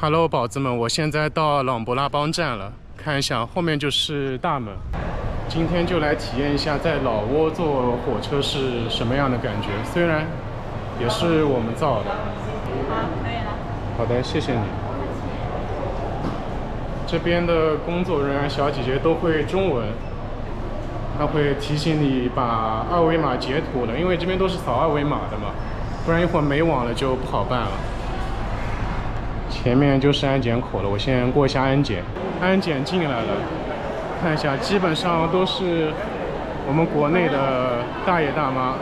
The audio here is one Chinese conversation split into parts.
Hello， 宝子们，我现在到朗勃拉邦站了，看一下后面就是大门。今天就来体验一下在老挝坐火车是什么样的感觉，虽然也是我们造的。好，可以了。好的，谢谢你。这边的工作人员小姐姐都会中文，她会提醒你把二维码截图了，因为这边都是扫二维码的嘛，不然一会儿没网了就不好办了。前面就是安检口了，我先过一下安检。安检进来了，看一下，基本上都是我们国内的大爷大妈。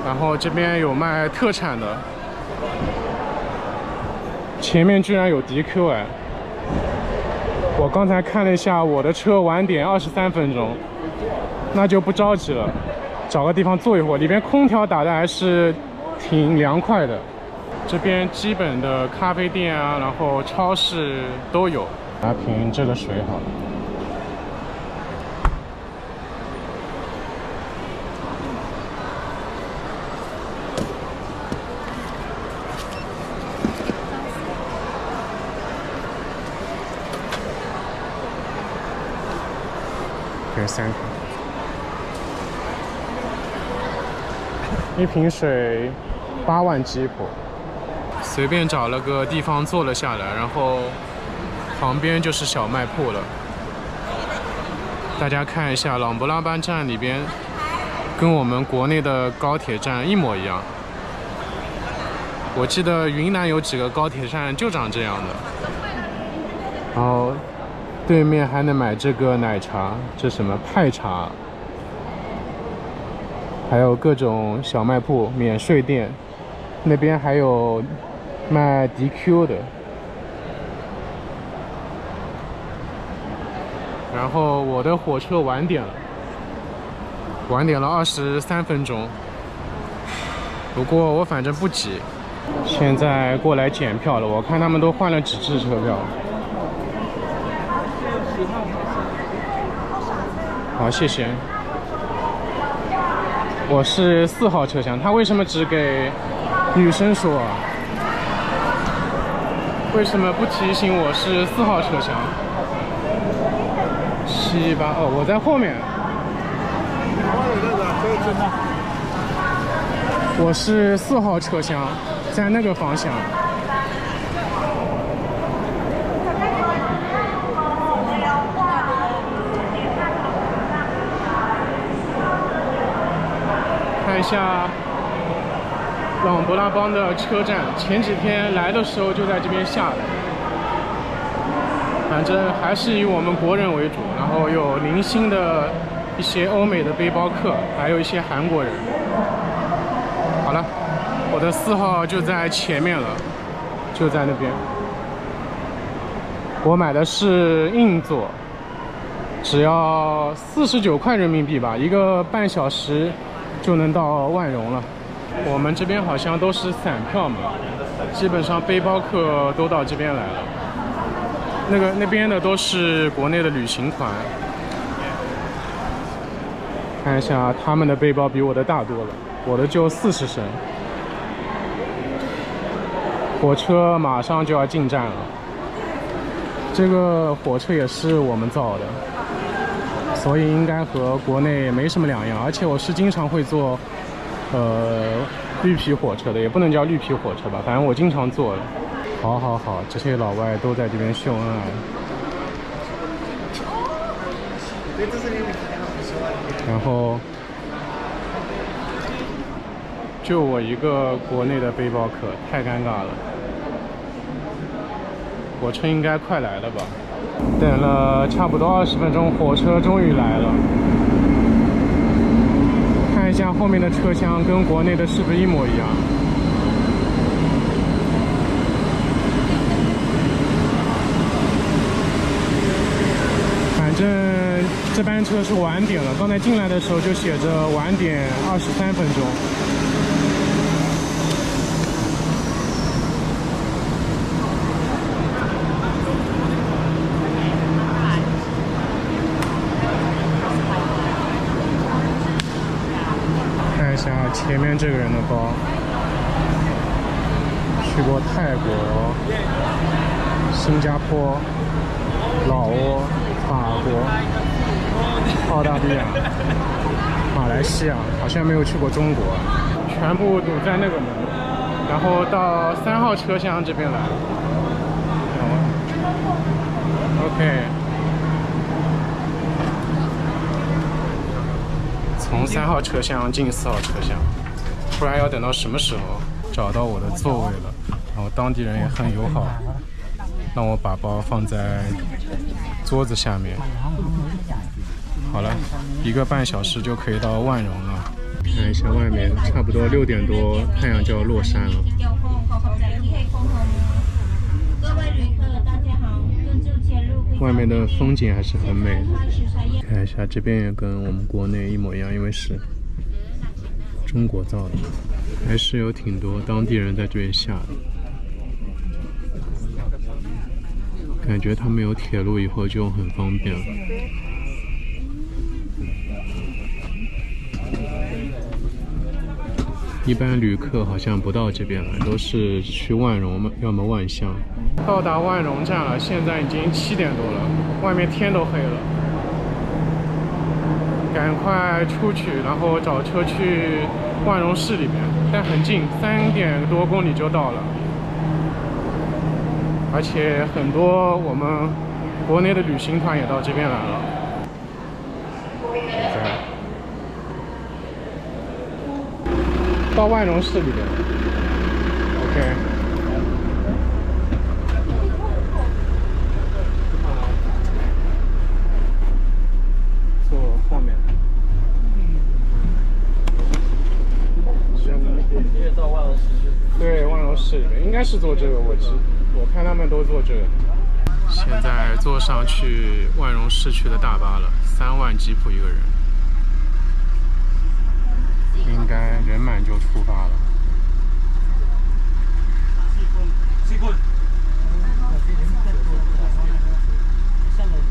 然后这边有卖特产的，前面居然有 DQ 哎！我刚才看了一下，我的车晚点23分钟，那就不着急了，找个地方坐一会儿。里边空调打的还是挺凉快的。这边基本的咖啡店啊，然后超市都有。拿瓶这个水好了。给3瓶。一瓶水8万吉普。随便找了个地方坐了下来，然后旁边就是小卖铺了。大家看一下，朗勃拉邦站里边跟我们国内的高铁站一模一样。我记得云南有几个高铁站就长这样的。然后对面还能买这个奶茶，这什么派茶，还有各种小卖铺、免税店，那边还有卖 DQ 的。然后我的火车晚点了23分钟，不过我反正不急。现在过来检票了，我看他们都换了纸质车票。好，谢谢。我是4号车厢，他为什么只给女生说啊？为什么不提醒我是4号车厢？7、8，哦，我在后面。我是4号车厢，在那个方向。看一下朗勃拉邦的车站，前几天来的时候就在这边下的。反正还是以我们国人为主，然后有零星的一些欧美的背包客，还有一些韩国人。好了，我的4号就在前面了，就在那边。我买的是硬座，只要49块人民币吧，1个半小时就能到万荣了。我们这边好像都是散票嘛，基本上背包客都到这边来了。那边的都是国内的旅行团。看一下他们的背包比我的大多了，我的就40升。火车马上就要进站了，这个火车也是我们造的，所以应该和国内没什么两样。而且我是经常会坐绿皮火车的，也不能叫绿皮火车吧，反正我经常坐的。好，这些老外都在这边秀恩爱。然后就我一个国内的背包客，太尴尬了。火车应该快来了吧？等了差不多20分钟，火车终于来了。看一下后面的车厢跟国内的是不是一模一样？反正这班车是晚点了，刚才进来的时候就写着晚点23分钟。看一下前面这个人的包，去过泰国。新加坡、老挝、法国、澳大利亚、马来西亚，好像没有去过中国，全部堵在那个门，然后到3号车厢这边来。OK， 从3号车厢进4号车厢，不然要等到什么时候找到我的座位了？然后当地人也很友好，让我把包放在桌子下面。好了，1个半小时就可以到万荣了。看一下外面，差不多6点多，太阳就要落山了。外面的风景还是很美的。看一下这边也跟我们国内一模一样，因为是中国造的，还是有挺多当地人在这边下的。感觉他们有铁路以后就很方便了。一般旅客好像不到这边来，都是去万荣要么万象。到达万荣站了，现在已经7点多了，外面天都黑了，赶快出去，然后找车去万荣市里面，但很近，3点多公里就到了。而且很多我们国内的旅行团也到这边来了。到万荣市里边 ，OK。坐后面。你也到万荣市？对，万荣市里面应该是坐这个，我看他们都坐这个。现在坐上去万荣市区的大巴了，3万吉普一个人。应该人满就出发了。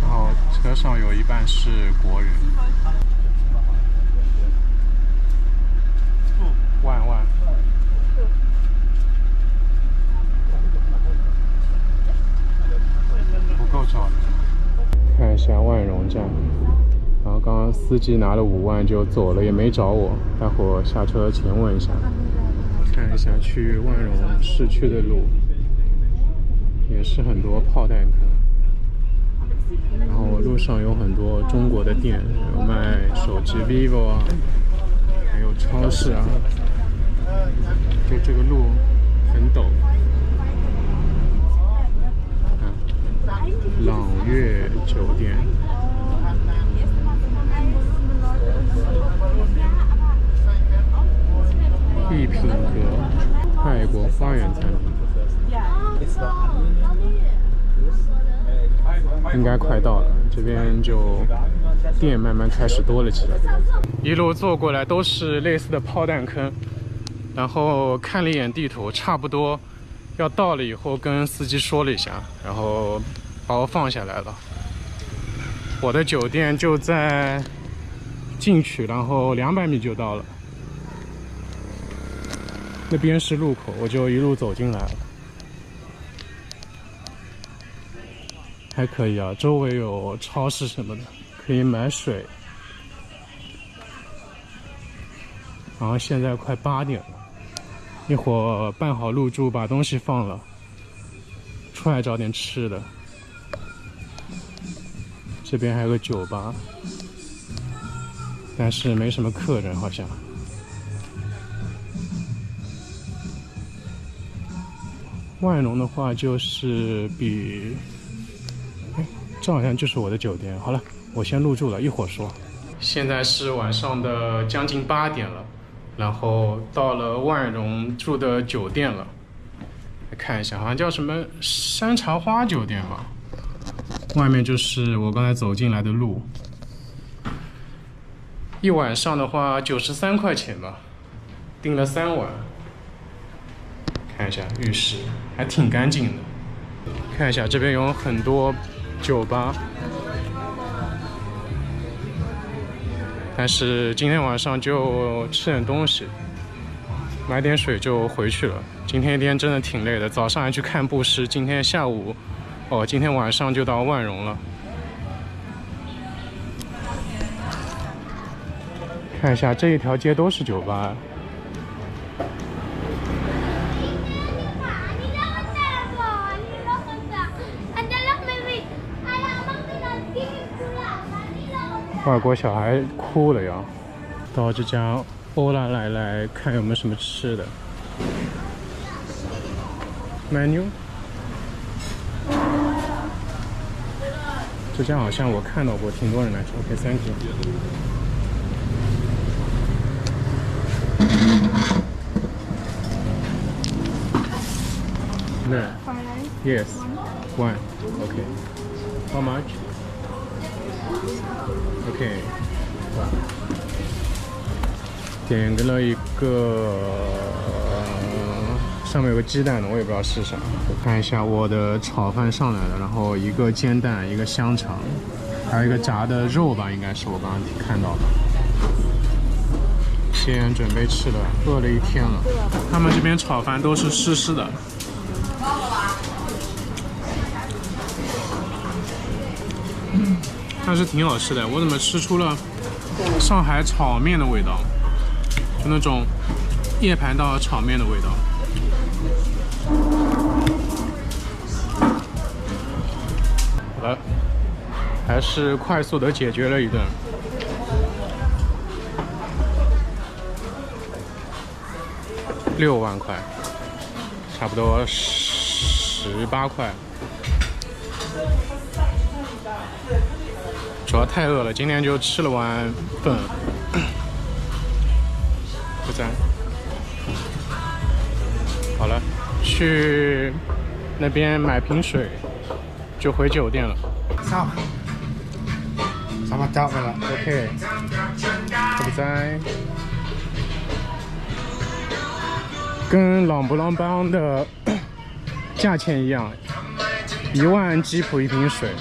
然后车上有一半是国人。万。不够找的。看一下万荣站。然后刚刚司机拿了5万就走了，也没找我。待会儿下车前问一下，看一下去万荣市区的路，也是很多炮弹坑。然后路上有很多中国的店，有卖手机 vivo 啊，还有超市啊。就这个路很陡。朗悦酒店。一品阁泰国花园餐厅，应该快到了，这边就店慢慢开始多了起来。一路坐过来都是类似的炮弹坑，然后看了一眼地图，差不多要到了以后跟司机说了一下，然后把我放下来了。我的酒店就在进去，然后200米就到了。那边是路口，我就一路走进来了。还可以啊，周围有超市什么的，可以买水。然后现在快8点了，一会儿办好入住，把东西放了，出来找点吃的。这边还有个酒吧，但是没什么客人好像。万荣的话就是比，这好像就是我的酒店。好了，我先入住了，一会儿说。现在是晚上的将近8点了，然后到了万荣住的酒店了。来看一下，好像叫什么山茶花酒店吧。外面就是我刚才走进来的路。一晚上的话93块钱吧，订了3晚。看一下浴室，还挺干净的。看一下这边有很多酒吧，但是今天晚上就吃点东西，买点水就回去了。今天一天真的挺累的，早上还去看布施，今天下午哦，今天晚上就到万荣了。看一下这一条街都是酒吧。外国小孩哭了呀！到这家欧拉来看有没有什么吃的。menu。这家好像我看到过，挺多人来吃。OK，thank you。No. Yes. One. Okay. How much? Okay. 点了一个，上面有个鸡蛋的，我也不知道是啥。我看一下我的炒饭上来了，然后一个煎蛋，一个香肠，还有一个炸的肉吧，应该是我刚刚看到的。先准备吃了，饿了一天了。他们这边炒饭都是湿湿的。但是挺好吃的，我怎么吃出了上海炒面的味道，就那种夜盘道炒面的味道。好了，还是快速的解决了一顿。6万块，差不多18块。主要太饿了，今天就吃了碗粉。不在。好了，去那边买瓶水，就回酒店了。sama cak lah. OK， 不在。跟朗布朗邦的价钱一样，1万吉普一瓶水。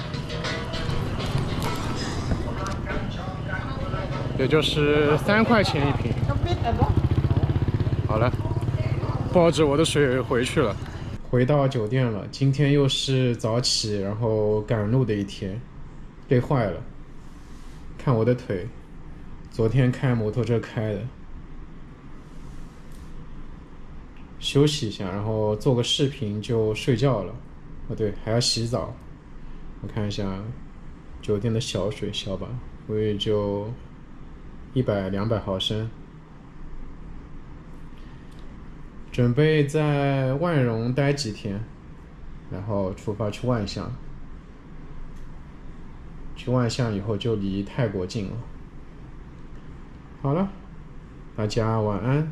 也就是3块钱一瓶。好了，抱着我的水回去了。回到酒店了，今天又是早起，然后赶路的一天，累坏了。看我的腿，昨天开摩托车开的。休息一下，然后做个视频就睡觉了。哦对，还要洗澡。我看一下酒店的小水小吧，我也就100-200毫升。准备在万荣待几天，然后出发去万象。去万象以后就离泰国近了。好了，大家晚安。